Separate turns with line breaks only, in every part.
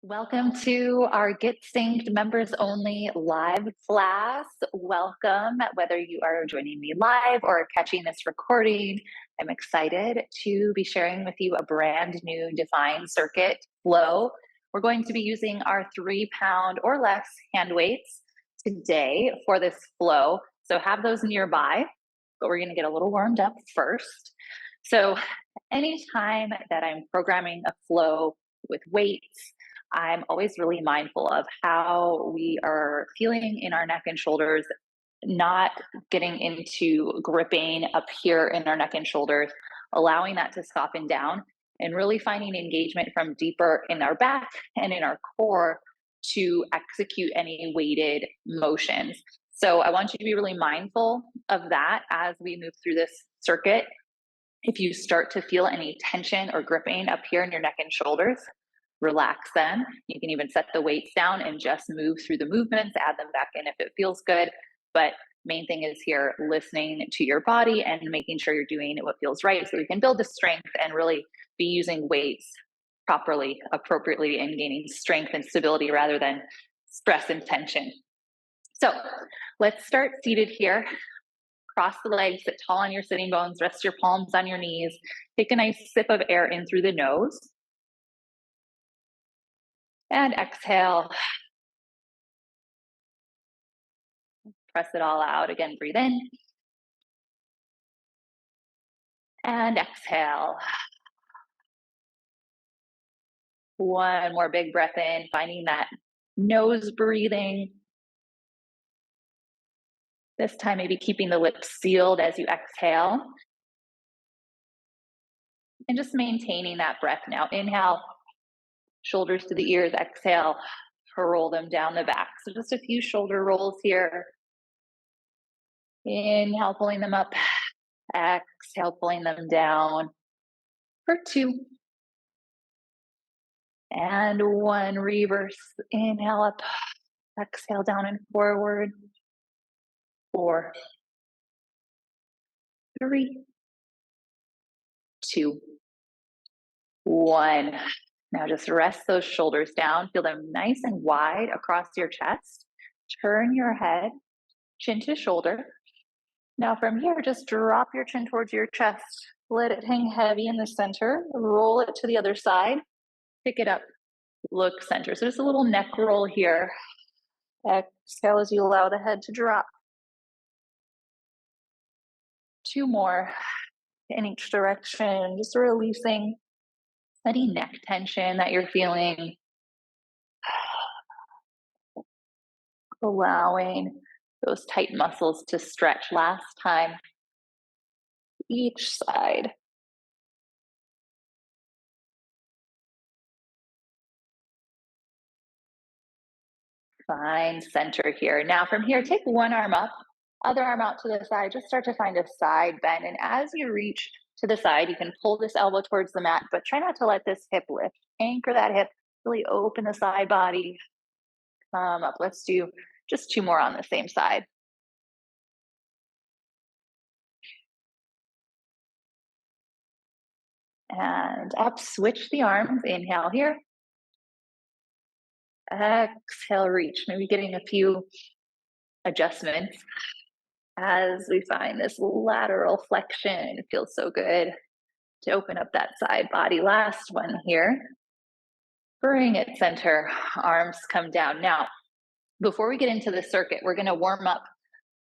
Welcome to our Get Synced members only live class. Welcome, whether you are joining me live or catching this recording. I'm excited to be sharing with you a brand new Define circuit flow. We're going to be using our 3-pound or less hand weights today for this flow. So have those nearby, but we're going to get a little warmed up first. So anytime that I'm programming a flow with weights, I'm always really mindful of how we are feeling in our neck and shoulders, not getting into gripping up here in our neck and shoulders, allowing that to soften down and really finding engagement from deeper in our back and in our core to execute any weighted motions. So I want you to be really mindful of that as we move through this circuit. If you start to feel any tension or gripping up here in your neck and shoulders, relax them. You can even set the weights down and just move through the movements, add them back in if it feels good. But main thing is here, listening to your body and making sure you're doing what feels right so you can build the strength and really be using weights properly, appropriately, and gaining strength and stability rather than stress and tension. So let's start seated here. Cross the legs, sit tall on your sitting bones, rest your palms on your knees. Take a nice sip of air in through the nose. And exhale. Press it all out. Again, breathe in. And exhale. One more big breath in, finding that nose breathing. This time, maybe keeping the lips sealed as you exhale. And just maintaining that breath now. Inhale, shoulders to the ears, exhale, roll them down the back. So just a few shoulder rolls here. Inhale, pulling them up. Exhale, pulling them down for 2. And 1, reverse. Inhale up, exhale down and forward. 4, 3, 2, 1. Now just rest those shoulders down. Feel them nice and wide across your chest. Turn your head, chin to shoulder. Now from here, just drop your chin towards your chest. Let it hang heavy in the center. Roll it to the other side. Pick it up. Look center. So just a little neck roll here. Exhale as you allow the head to drop. 2 more in each direction. Just releasing any neck tension that you're feeling. Allowing those tight muscles to stretch. Last time, each side. Find center here. Now from here, take one arm up, other arm out to the side. Just start to find a side bend. And as you reach to the side, you can pull this elbow towards the mat, but try not to let this hip lift. Anchor that hip, really open the side body. Come up. Let's do just 2 more on the same side. And up, switch the arms. Inhale here. Exhale, reach. Maybe getting a few adjustments as we find this lateral flexion. It feels so good to open up that side body. Last one here. Bring it center, arms come down. Now, before we get into the circuit, we're going to warm up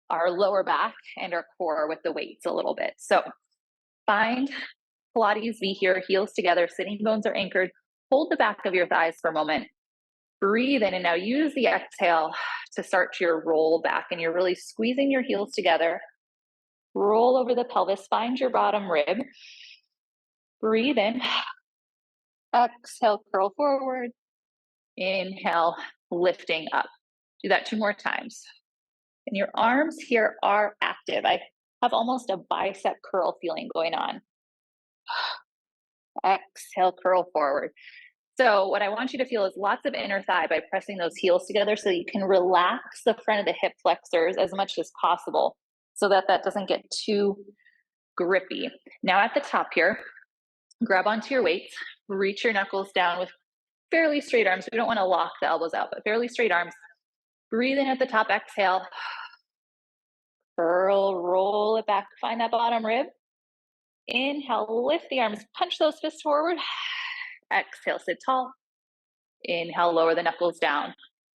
our lower back and our core with the weights a little bit. So find Pilates V here, heels together, sitting bones are anchored. Hold the back of your thighs for a moment. Breathe in, and now use the exhale to start your roll back, and you're really squeezing your heels together. Roll over the pelvis, find your bottom rib. Breathe in. Exhale, curl forward. Inhale, lifting up. Do that 2 more times. And your arms here are active. I have almost a bicep curl feeling going on. Exhale, curl forward. So what I want you to feel is lots of inner thigh by pressing those heels together so you can relax the front of the hip flexors as much as possible so that that doesn't get too grippy. Now at the top here, grab onto your weights, reach your knuckles down with fairly straight arms. We don't want to lock the elbows out, but fairly straight arms. Breathe in at the top, exhale. Curl, roll it back, find that bottom rib. Inhale, lift the arms, punch those fists forward. Exhale, sit tall. Inhale, lower the knuckles down.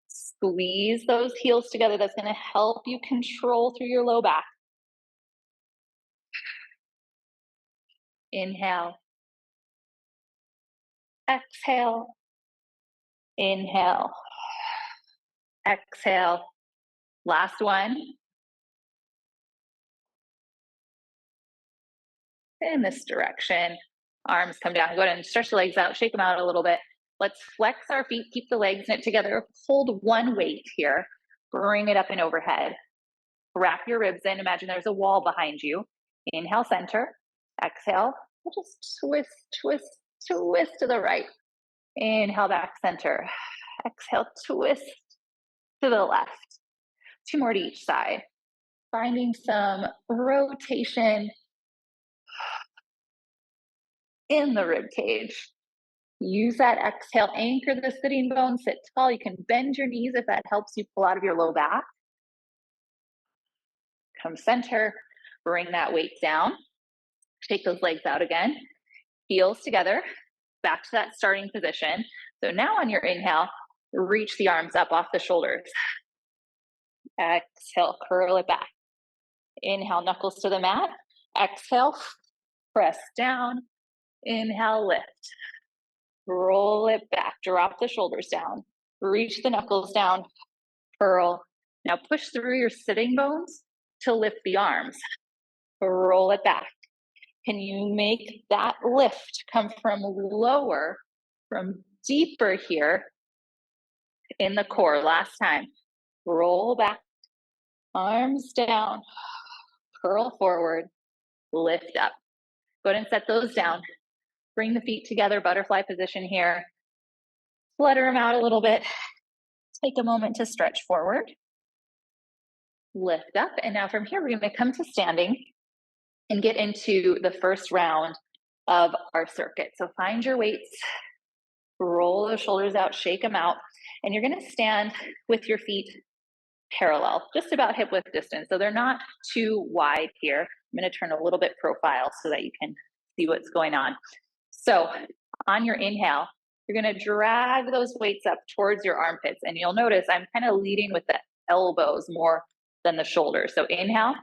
Squeeze those heels together. That's going to help you control through your low back. Inhale. Exhale. Inhale. Exhale. Last one. In this direction. Arms come down. Go ahead and stretch the legs out. Shake them out a little bit. Let's flex our feet. Keep the legs knit together. Hold one weight here. Bring it up and overhead. Wrap your ribs in. Imagine there's a wall behind you. Inhale, center. Exhale. Just twist, twist, twist to the right. Inhale, back center. Exhale, twist to the left. 2 more to each side. Finding some rotation in the rib cage. Use that exhale, anchor the sitting bone, sit tall. You can bend your knees if that helps you pull out of your low back. Come center, bring that weight down. Take those legs out again. Heels together, back to that starting position. So now on your inhale, reach the arms up off the shoulders. Exhale, curl it back. Inhale, knuckles to the mat. Exhale, press down. Inhale, lift. Roll it back, drop the shoulders down. Reach the knuckles down, curl. Now push through your sitting bones to lift the arms. Roll it back. Can you make that lift come from lower, from deeper here in the core? Last time. Roll back, arms down, curl forward, lift up. Go ahead and set those down. Bring the feet together, butterfly position here. Flutter them out a little bit. Take a moment to stretch forward. Lift up, and now from here, we're going to come to standing and get into the first round of our circuit. So find your weights, roll those shoulders out, shake them out, and you're going to stand with your feet parallel, just about hip width distance. So they're not too wide here. I'm going to turn a little bit profile so that you can see what's going on. So on your inhale, you're going to drag those weights up towards your armpits, and you'll notice I'm kind of leading with the elbows more than the shoulders. So inhale,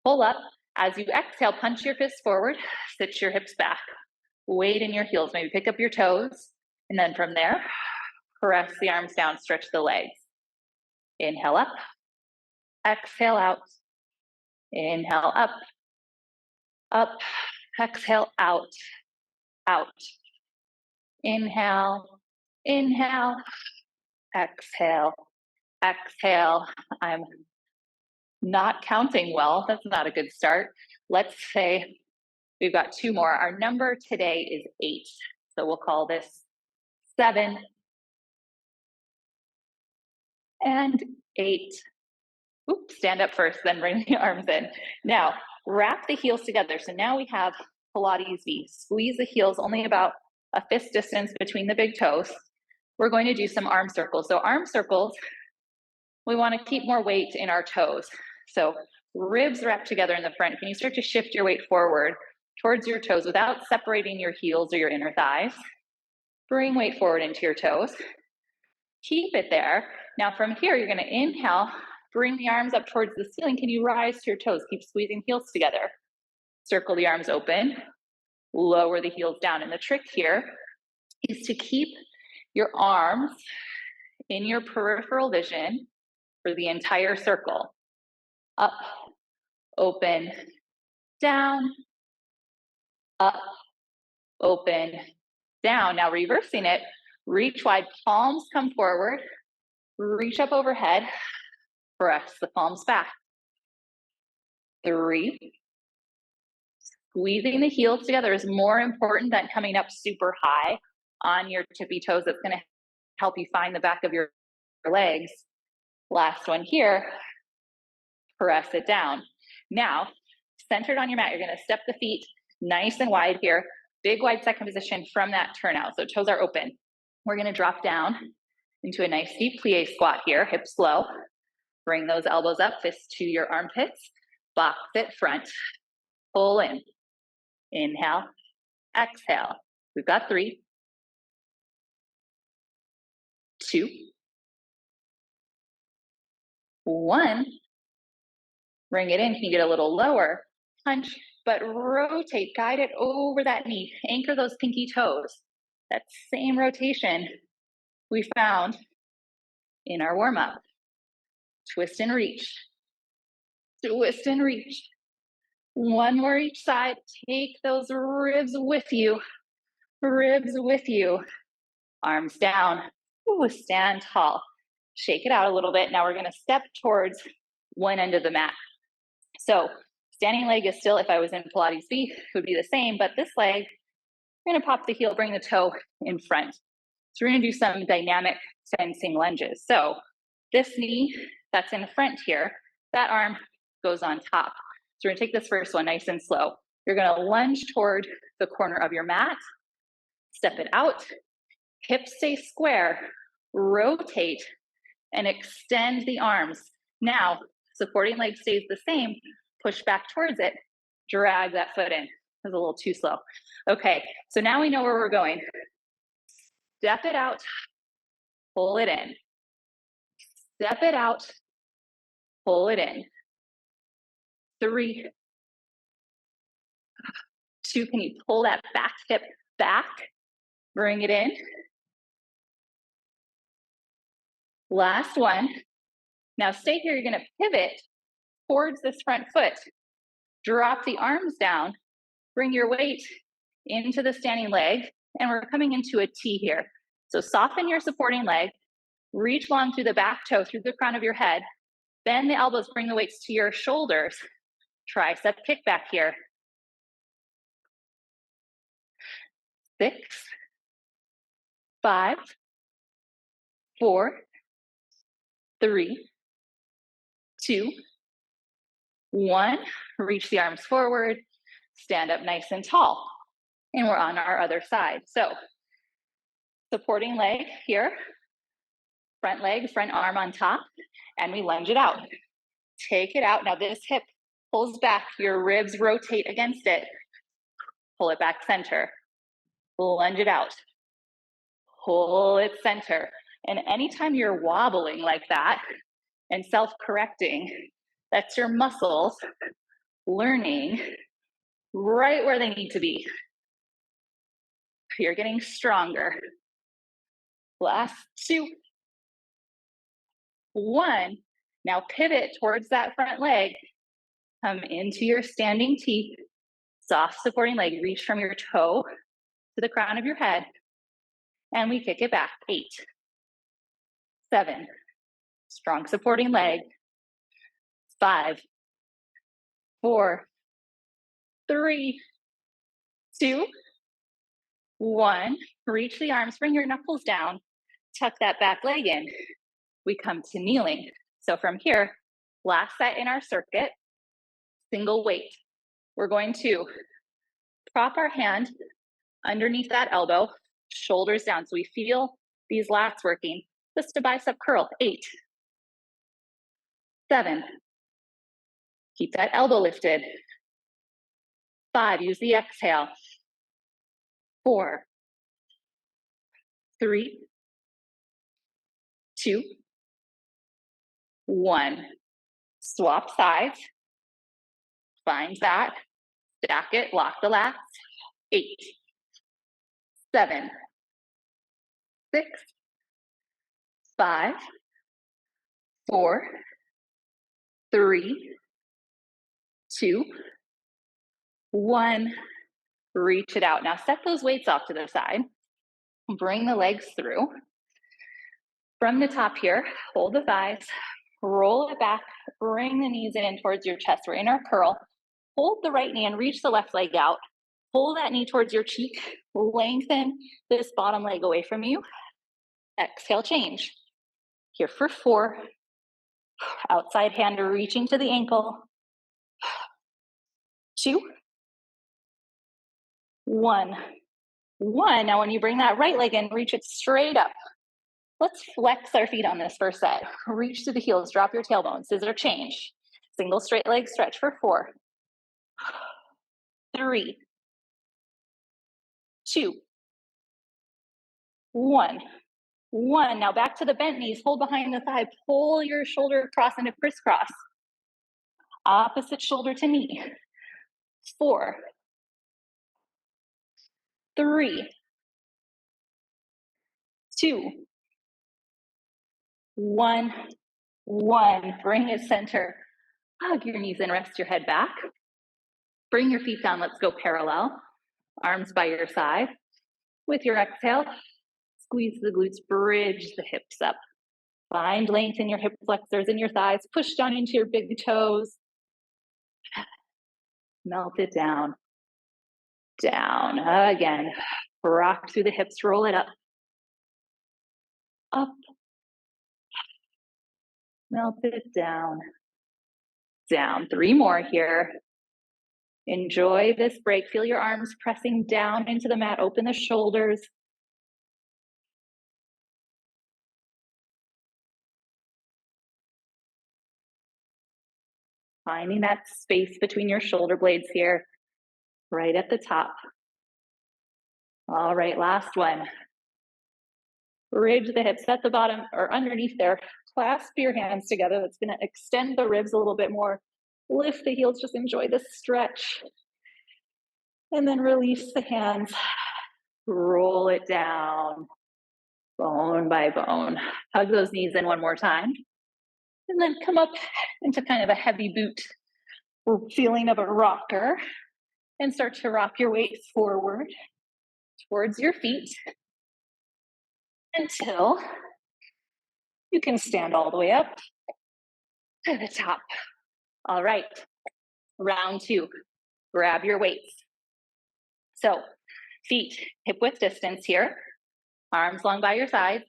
pull up. As you exhale, punch your fists forward, sit your hips back, weight in your heels, maybe pick up your toes, and then from there, press the arms down, stretch the legs. Inhale up, exhale out, inhale up, up, exhale out, out. Inhale, inhale, exhale, exhale. I'm not counting well. That's not a good start. Let's say we've got 2 more. Our number today is 8. So we'll call this 7 and 8. Oops, stand up first, then bring the arms in. Now, wrap the heels together. So now we have Pilates V. Squeeze the heels only about a fist distance between the big toes. We're going to do some arm circles. So arm circles, we want to keep more weight in our toes. So ribs wrap together in the front. Can you start to shift your weight forward towards your toes without separating your heels or your inner thighs? Bring weight forward into your toes. Keep it there. Now from here, you're going to inhale, bring the arms up towards the ceiling. Can you rise to your toes? Keep squeezing heels together. Circle the arms open, lower the heels down. And the trick here is to keep your arms in your peripheral vision for the entire circle. Up, open, down, up, open, down. Now reversing it, reach wide, palms come forward, reach up overhead, press the palms back. 3. Squeezing the heels together is more important than coming up super high on your tippy toes. That's going to help you find the back of your legs. Last one here. Press it down. Now, centered on your mat, you're going to step the feet nice and wide here. Big wide second position from that turnout. So toes are open. We're gonna drop down into a nice deep plie squat here, hips low. Bring those elbows up, fists to your armpits, box it front, pull in. Inhale, exhale. We've got 3, 2, 1. Bring it in. Can you get a little lower? Punch, but rotate, guide it over that knee. Anchor those pinky toes. That same rotation we found in our warm-up. Twist and reach. Twist and reach. 1 more each side. Take those ribs with you. Ribs with you. Arms down. Ooh, stand tall. Shake it out a little bit. Now we're going to step towards one end of the mat. So standing leg is still, if I was in Pilates B, it would be the same, but this leg, we're going to pop the heel, bring the toe in front. So we're going to do some dynamic fencing lunges. So this knee that's in front here, that arm goes on top. So we're going to take this first one nice and slow. You're going to lunge toward the corner of your mat, step it out, hips stay square, rotate, and extend the arms. Now, supporting leg stays the same, push back towards it, drag that foot in. That was a little too slow. Okay, so now we know where we're going. Step it out, pull it in. Step it out, pull it in. 3, 2, can you pull that back hip back? Bring it in. Last one. Now stay here, you're gonna pivot towards this front foot. Drop the arms down, bring your weight into the standing leg, and we're coming into a T here. So soften your supporting leg, reach long through the back toe, through the crown of your head, bend the elbows, bring the weights to your shoulders. Tricep kickback here. 6, 5, 4, 3, 2, 1. Reach the arms forward, stand up nice and tall. And we're on our other side. So supporting leg here, front leg, front arm on top, and we lunge it out. Take it out. Now this hip pulls back, your ribs rotate against it. Pull it back center. Lunge it out. Pull it center. And anytime you're wobbling like that and self-correcting, that's your muscles learning right where they need to be. You're getting stronger. Last 2, 1. Now pivot towards that front leg. Come into your standing T. Soft supporting leg. Reach from your toe to the crown of your head. And we kick it back. 8, 7. Strong supporting leg. 5, 4, 3, 2, 1. Reach the arms. Bring your knuckles down. Tuck that back leg in. We come to kneeling. So from here, last set in our circuit, single weight. We're going to prop our hand underneath that elbow, shoulders down. So we feel these lats working. Just a bicep curl. 8, 7. Keep that elbow lifted. 5, use the exhale. 4, 3, 2, 1. Swap sides. Find that. Stack it. Lock the lats. 8, 7, 6, 5, 4, 3, 2, 1. Reach it out. Now set those weights off to the side. Bring the legs through. From the top here, hold the thighs, roll it back, bring the knees in towards your chest. We're in our curl. Hold the right knee and reach the left leg out. Pull that knee towards your cheek. Lengthen this bottom leg away from you. Exhale, change. Here for 4. Outside hand reaching to the ankle. 2, 1. 1. Now when you bring that right leg in, reach it straight up. Let's flex our feet on this first set. Reach to the heels, drop your tailbone, scissor change. Single straight leg stretch for 4, 3, 2, 1. 1. Now back to the bent knees, hold behind the thigh, pull your shoulder across into crisscross. Opposite shoulder to knee. 4, 3, 2, 1. 1. Bring it center. Hug your knees in, rest your head back. Bring your feet down, let's go parallel. Arms by your side. With your exhale, squeeze the glutes, bridge the hips up. Find length in your hip flexors and your thighs. Push down into your big toes. Melt it down. Down. Again. Rock through the hips, roll it up. Up. Melt it down. Down. 3 more here. Enjoy this break. Feel your arms pressing down into the mat. Open the shoulders. Finding that space between your shoulder blades here, right at the top. All right, last one. Bridge the hips at the bottom or underneath there. Clasp your hands together. That's going to extend the ribs a little bit more. Lift the heels, just enjoy this stretch. And then release the hands. Roll it down, bone by bone. Hug those knees in one more time. And then come up into kind of a heavy boot feeling of a rocker. And start to rock your weight forward towards your feet until you can stand all the way up to the top. All right, round 2. Grab your weights. So feet hip width distance here, arms long by your side.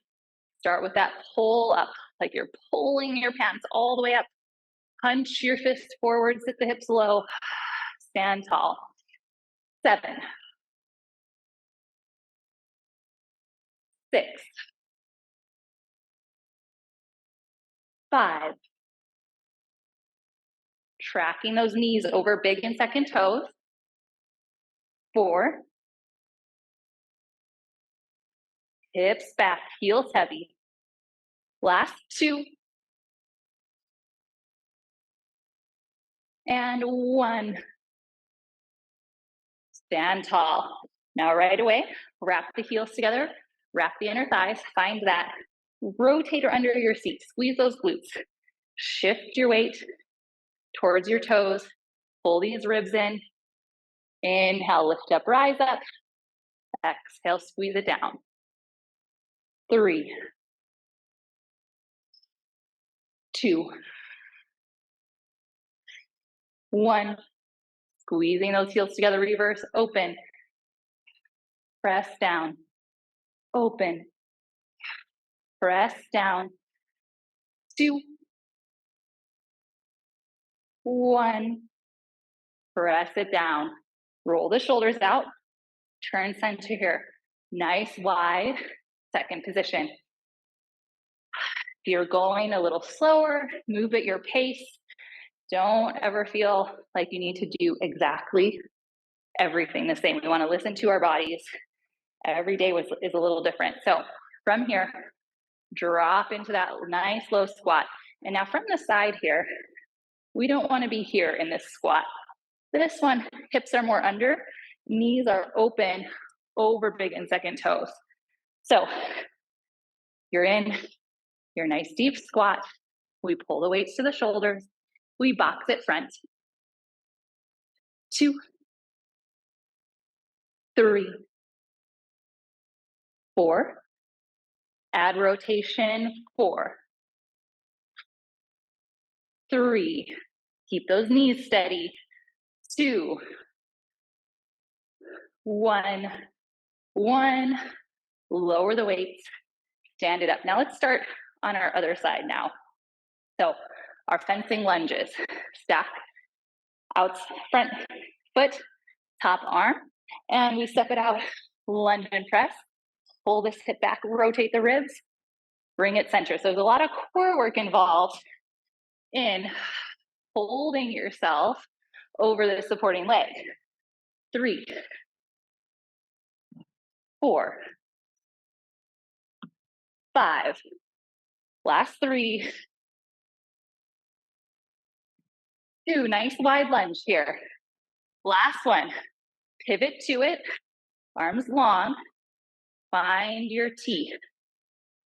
Start with that pull up, like you're pulling your pants all the way up. Punch your fists forward, sit the hips low, stand tall. 7, 6, 5. Tracking those knees over big and second toes. 4. Hips back, heels heavy. Last 2. And 1. Stand tall. Now right away, wrap the heels together, wrap the inner thighs, find that rotator under your seat. Squeeze those glutes. Shift your weight towards your toes. Pull these ribs in. Inhale, lift up, rise up. Exhale, squeeze it down. 3, 2, 1. Squeezing those heels together, reverse, open. Press down, open. Press down. 2, 1. Press it down. Roll the shoulders out. Turn center here. Nice wide second position. If you're going a little slower, move at your pace. Don't ever feel like you need to do exactly everything the same. We want to listen to our bodies. Every day is a little different. So from here, drop into that nice low squat. And now from the side here, we don't want to be here in this squat. This one, hips are more under, knees are open over big and second toes. So you're in your nice deep squat. We pull the weights to the shoulders. We box it front. 2, 3, 4. Add rotation. 4, 3. Keep those knees steady. 2, 1. 1. Lower the weights. Stand it up. Now let's start on our other side now. So our fencing lunges. Stack out front foot, top arm, and we step it out Lunge and press. Pull this hip back, rotate the ribs, bring it center. So there's a lot of core work involved in holding yourself over the supporting leg. 3, 4, 5. Last 3. 2, nice wide lunge here. Last one, pivot to it, arms long, find your T.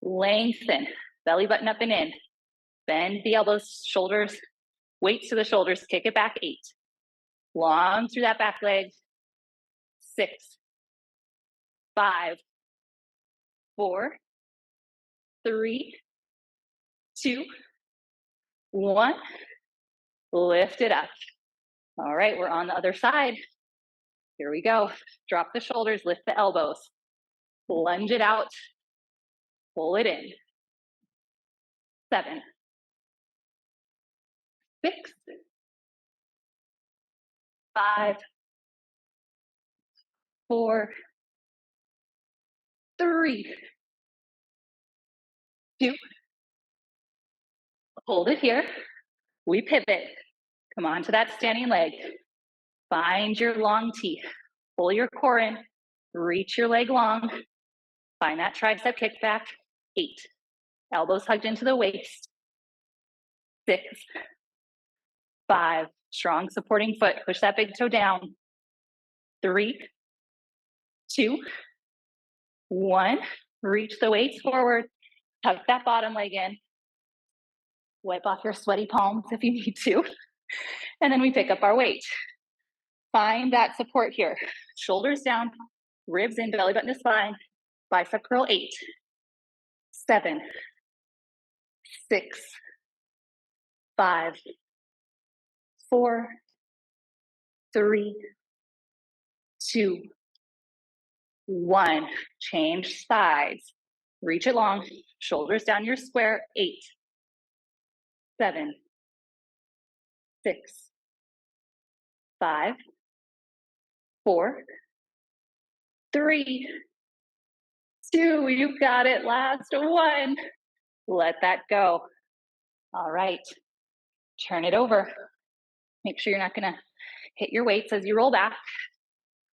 Lengthen, belly button up and in. Bend the elbows, shoulders, weights to the shoulders, kick it back, 8. Long through that back leg, 6, 5, 4, 3, 2, 1. Lift it up. All right, we're on the other side. Here we go. Drop the shoulders, lift the elbows. Lunge it out. Pull it in. 7, 6, 5, 4, 3, 2. Hold it here. We pivot. Come on to that standing leg. Find your long T. Pull your core in. Reach your leg long. Find that tricep kickback. 8. Elbows hugged into the waist. 6, 5. Strong supporting foot. Push that big toe down. 3, 2, 1. Reach the waist forward. Tuck that bottom leg in. Wipe off your sweaty palms if you need to. And then we pick up our weight. Find that support here. Shoulders down, ribs in, belly button to spine. Bicep curl. 8, 7, 6, 5, 4, 3, 2, 1. Change sides. Reach it long. Shoulders down your square. 8, 7, 6, 5, 4, 3, 2. You got it. Last one. Let that go. All right. Turn it over. Make sure you're not going to hit your weights as you roll back.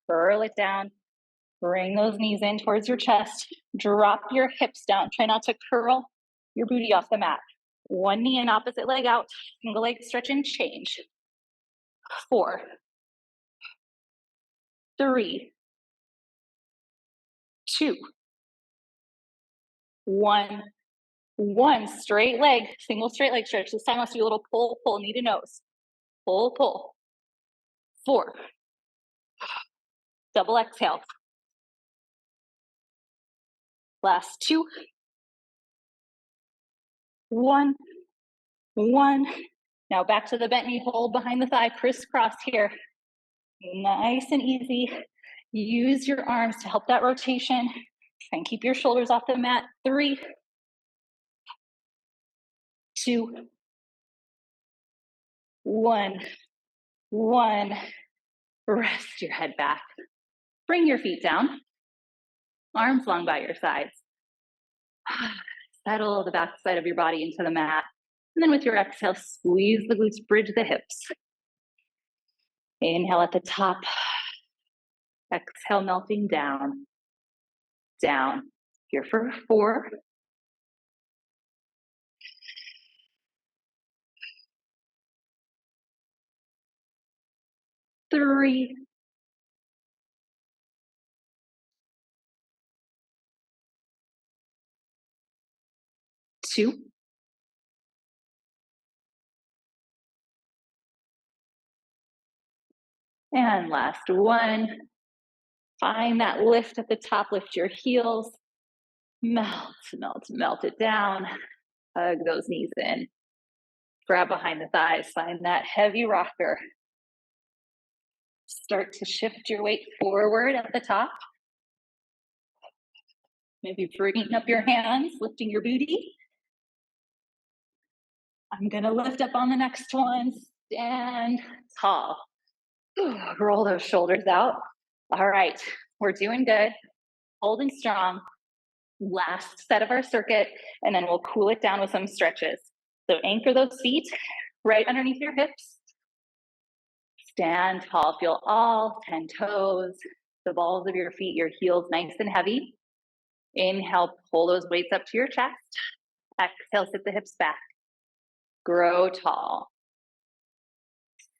Curl it down. Bring those knees in towards your chest. Drop your hips down. Try not to curl your booty off the mat. One knee and opposite leg out. Single leg stretch and change. 4, 3, 2, 1. One straight leg, single straight leg stretch. This time let's do a little pull, pull, knee to nose. Pull, pull. 4. Double exhale. Last 2. 1. 1. Now back to the bent knee, hold behind the thigh, crisscross here. Nice and easy. Use your arms to help that rotation. Try and keep your shoulders off the mat. 3, 2, 1. 1. Rest your head back. Bring your feet down. Arms long by your sides. Settle the back side of your body into the mat. And then with your exhale, squeeze the glutes, bridge the hips. Inhale at the top. Exhale, melting down. Down. Here for 4. 3. 2. 1. Last 1. Find that lift at the top, lift your heels. Melt, melt, melt it down. Hug those knees in. Grab behind the thighs, find that heavy rocker. Start to shift your weight forward at the top. Maybe bringing up your hands, lifting your booty. I'm gonna lift up on the next one. Stand tall. Roll those shoulders out. All right, we're doing good. holding strong. Last set of our circuit, and then we'll cool it down with some stretches. So anchor those feet right underneath your hips. Stand tall, feel all 10 toes, the balls of your feet, your heels nice and heavy. Inhale, pull those weights up to your chest. Exhale, sit the hips back. Grow tall.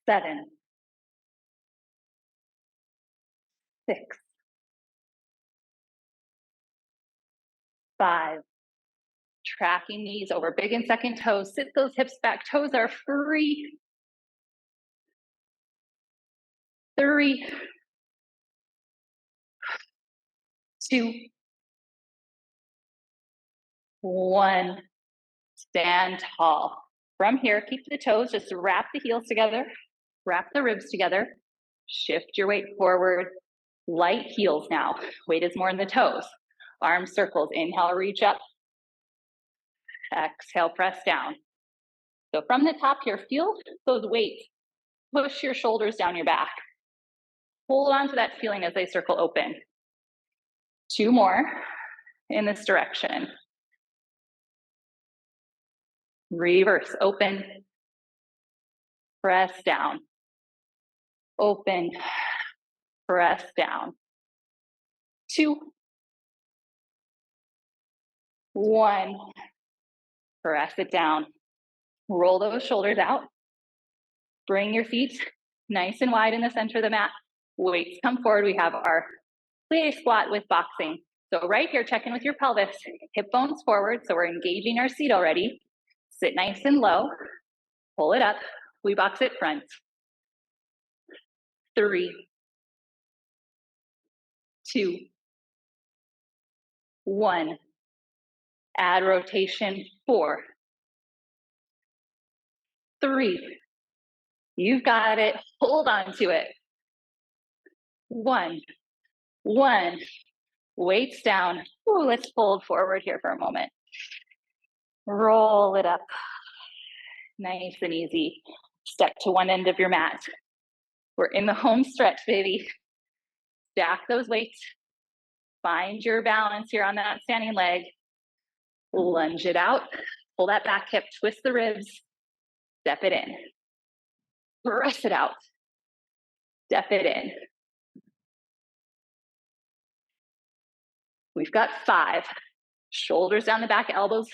7, 6, 5. Tracking knees over big and second toes. Sit those hips back. Toes are free. 3, 2, 1. Stand tall. From here, keep the toes, just wrap the heels together, wrap the ribs together, shift your weight forward. Light heels now. Weight is more in the toes. Arm circles. Inhale, reach up. Exhale, press down. So from the top here, feel those weights. Push your shoulders down your back. Hold on to that feeling as they circle open. 2 more in this direction. Reverse, open, press down, open, press down. 2, 1, press it down. Roll those shoulders out. Bring your feet nice and wide in the center of the mat. Weights come forward. We have our plie squat with boxing. So right here, check in with your pelvis. Hip bones forward, so we're engaging our seat already. Sit nice and low. Pull it up. We box it front. 3, 2, 1. Add rotation. 4, 3. You've got it. Hold on to it. 1, 1. Weights down. Ooh, let's fold forward here for a moment. Roll it up. Nice and easy. Step to one end of your mat. We're in the home stretch, baby. Stack those weights. Find your balance here on that standing leg. Lunge it out. Pull that back hip. Twist the ribs. Step it in. Press it out. Step it in. We've got 5. Shoulders down the back, elbows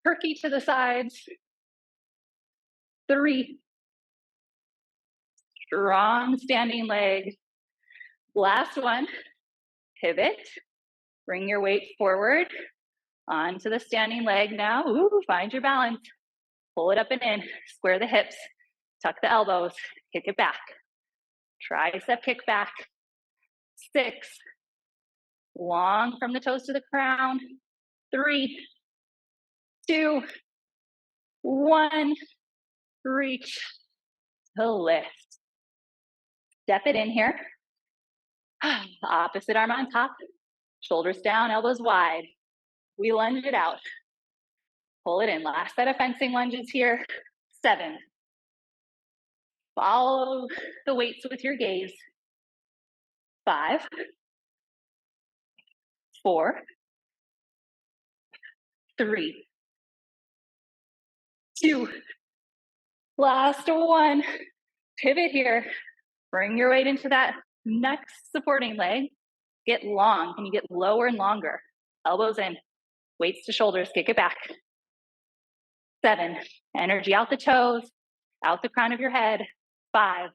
perky to the sides. 3. Strong standing leg. Last one. Pivot. Bring your weight forward onto the standing leg now. Ooh, find your balance. Pull it up and in. Square the hips. Tuck the elbows. Kick it back. Tricep kick back. 6. Long from the toes to the crown. 3, 2, 1. Reach to lift. Step it in here. Opposite arm on top. Shoulders down, elbows wide. We lunge it out. Pull it in. Last set of fencing lunges here. 7. Follow the weights with your gaze. 5, 4, 3, 2. Last one. Pivot here. Bring your weight into that next supporting leg. Get long. Can you get lower and longer? Elbows in. Weights to shoulders. Kick it back. 7. Energy out the toes. Out the crown of your head. 5,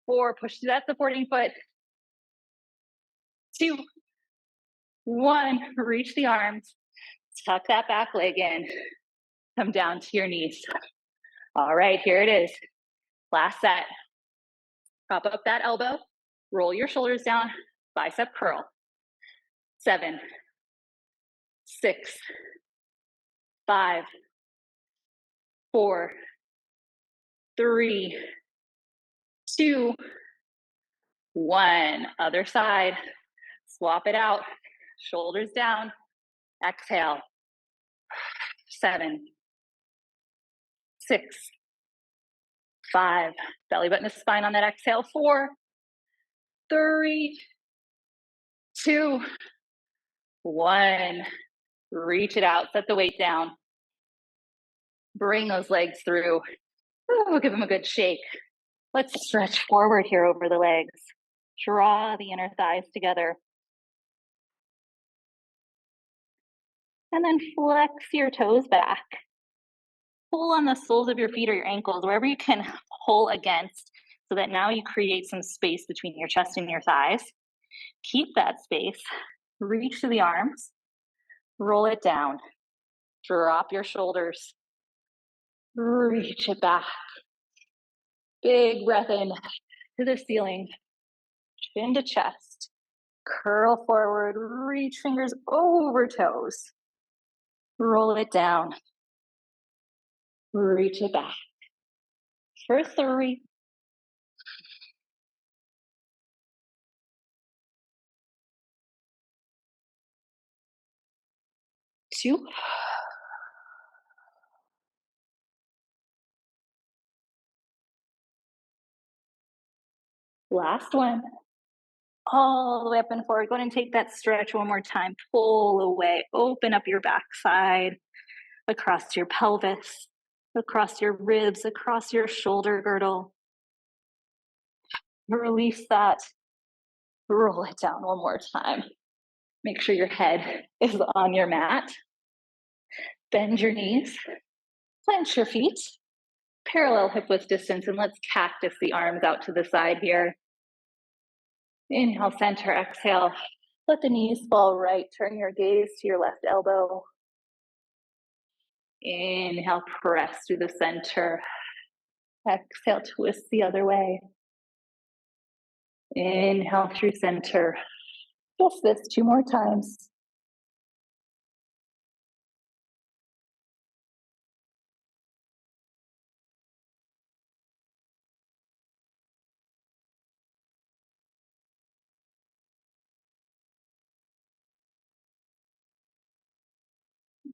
4. Push to that supporting foot. 2, 1. Reach the arms. Tuck that back leg in. Come down to your knees. All right, here it is. Last set. Prop up that elbow. Roll your shoulders down. Bicep curl. 7, 6, 5, 4, 3, 2, 1. Other side. Swap it out. Shoulders down. Exhale. 7, 6, 5. Belly button to spine on that exhale. 4, 3, 2, 1. Reach it out, set the weight down. Bring those legs through. Ooh, give them a good shake. Let's stretch forward here over the legs. Draw the inner thighs together. And then flex your toes back. Pull on the soles of your feet or your ankles, wherever you can pull against, so that now you create some space between your chest and your thighs. Keep that space. Reach to the arms. Roll it down. Drop your shoulders. Reach it back. Big breath in to the ceiling. Chin to chest. Curl forward. Reach fingers over toes. Roll it down. Reach it back. For 3. 2. Last one. All the way up and forward. Go ahead and take that stretch one more time. Pull away. Open up your backside, across your pelvis, across your ribs, across your shoulder girdle. Release that. Roll it down one more time. Make sure your head is on your mat. Bend your knees. Plant your feet. Parallel hip width distance, and let's cactus the arms out to the side here. Inhale, center, exhale. Let the knees fall right. Turn your gaze to your left elbow. Inhale, press through the center. Exhale, twist the other way. Inhale through center. Just this 2 more times.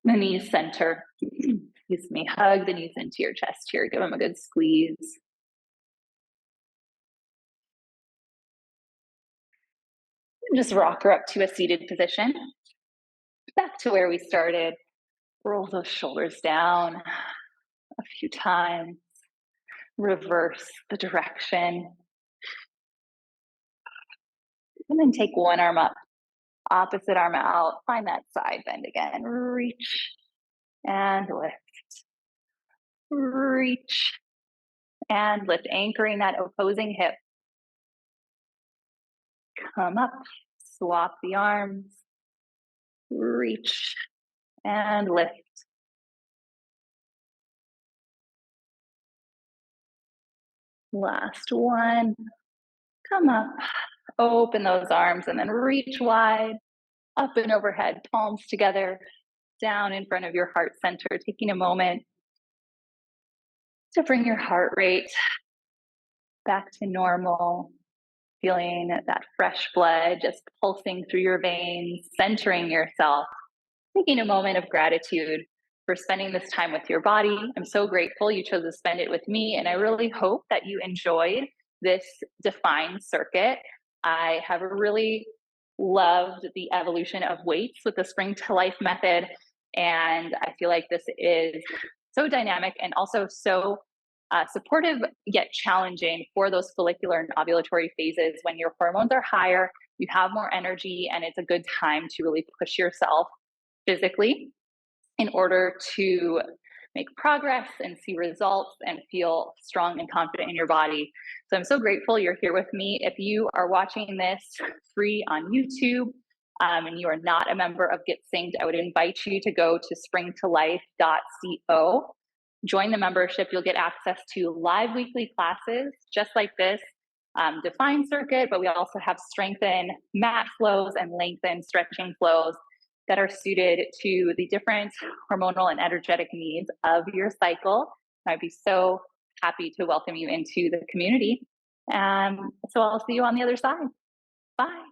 The knees center. Excuse me. Hug the knees into your chest here. Give them a good squeeze. And just rock her up to a seated position. Back to where we started. Roll those shoulders down a few times. Reverse the direction. And then take one arm up, opposite arm out. Find that side bend again. Reach and lift. Reach and lift, anchoring that opposing hip. Come up, swap the arms. Reach and lift. Last one. Come up, open those arms, and then reach wide, up and overhead, palms together, down in front of your heart center, taking a moment to bring your heart rate back to normal, feeling that fresh blood just pulsing through your veins, centering yourself, taking a moment of gratitude for spending this time with your body. I'm so grateful you chose to spend it with me, and I really hope that you enjoyed this DEFINE circuit. I have really loved the evolution of weights with the Spring to Life method, and I feel like this is so dynamic and also so supportive yet challenging for those follicular and ovulatory phases when your hormones are higher, you have more energy, and it's a good time to really push yourself physically in order to make progress and see results and feel strong and confident in your body. So I'm so grateful you're here with me. If you are watching this free on YouTube and you are not a member of Get Synced, I would invite you to go to springtolife.co. Join the membership. You'll get access to live weekly classes just like this DEFINE circuit, but we also have strengthen mat flows and lengthen stretching flows that are suited to the different hormonal and energetic needs of your cycle. I'd be so happy to welcome you into the community. So I'll see you on the other side. Bye.